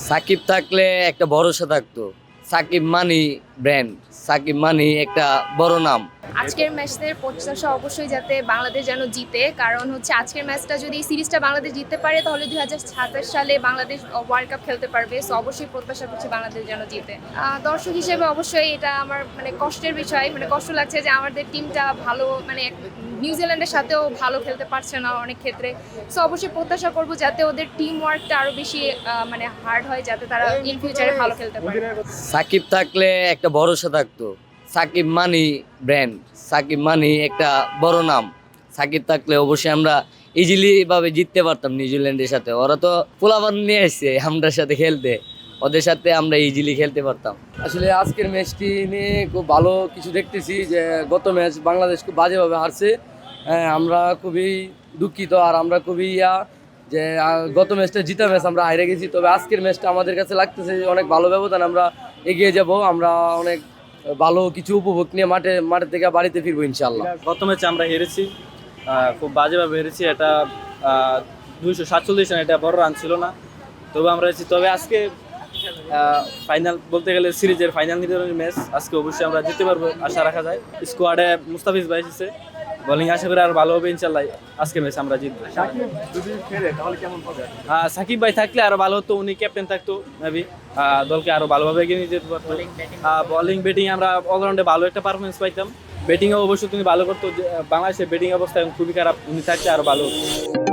সাকিব থাকলে একটা ভরসা থাকতো। সাকিব মানি ব্র্যান্ড, সাকিব মানি একটা বড় নাম। আজকের ম্যাচের প্রত্যাশা অবশ্যই যাতে বাংলাদেশ যেন জিতে, কারণ হচ্ছে আজকের ম্যাচটা যদি এই সিরিজটা বাংলাদেশ জিততে পারে তাহলে 2027 সালে বাংলাদেশ ওয়ার্ল্ড কাপ খেলতে পারবে। সো অবশ্যই প্রত্যাশা করছি বাংলাদেশ যেন জিতে। দর্শক হিসেবে অবশ্যই এটা আমার মানে কষ্টের বিষয়, মানে কষ্ট লাগছে যে আমাদের টিমটা ভালো মানে নিউজিল্যান্ডের সাথেও ভালো খেলতে পারছে না অনেক ক্ষেত্রে। সো অবশ্যই প্রত্যাশা করব যাতে ওদের টিম ওয়ার্কটা আরও বেশি মানে হার্ড হয়, যাতে তারা ইন ফিউচারে ভালো খেলতে পারে। সাকিব থাকলে একটা ভরসা থাকতো। সাকিব মানি ব্র্যান্ড, সাকিব মানি একটা বড় নাম। সাকিব থাকলে অবশ্যই আমরা ইজিলি ভাবে জিততে পারতাম নিউজিল্যান্ডের সাথে। ওরা তো পোলাপান নিয়ে আসছে আমরার সাথে খেলতে, ওদের সাথে আমরা ইজিলি খেলতে পারতাম। আসলে আজকের ম্যাচটি নিয়ে খুব ভালো কিছু দেখতেছি যে গত ম্যাচ বাংলাদেশ খুব বাজেভাবে হারছে। আমরা খুবই দুঃখিত, আর আমরা খুবই যে গত ম্যাচটা জিতা ম্যাচ আমরা হারে গেছি। তবে আজকের ম্যাচটা আমাদের কাছে লাগতেছে যে অনেক ভালো ব্যবধান আমরা এগিয়ে যাব। আমরা অনেক ভালো কিছু উপভোগ নিয়ে মাঠে থেকে বাড়িতে ফিরবো ইনশাল্লাহ। গত ম্যাচে আমরা হেরেছি, খুব বাজেভাবে হেরেছি। এটা 247 রান, এটা বড় রান ছিল না, তবে আমরা হেরেছি। তবে আজকে ফাইনাল বলতে গেলে সিরিজের ফাইনাল নির্ধারণী ম্যাচ, আজকে অবশ্যই আমরা জিততে পারবো আশা রাখা যায়। স্কোয়াডে মুস্তাফিজ ভাই এসেছে, বোলিং আশা করি আর ভালো হবে ইনশাল্লাহ। আজকে ম্যাচ আমরা জিতবো। সাকিব ভাই থাকলে আরো ভালো হতো, উনি ক্যাপ্টেন থাকতো মেবি দলকে আরো ভালোভাবে এগিয়ে নিয়ে যেতে পারতো। বোলিং ব্যাটিং আমরা অলরাউন্ডে ভালো একটা পারফরমেন্স পাইতাম। ব্যাটিংও অবশ্যই তুমি ভালো করতো। বাংলাদেশের ব্যাটিং অবস্থা এখন খুবই খারাপ, উনি থাকলে আরো ভালো হতো।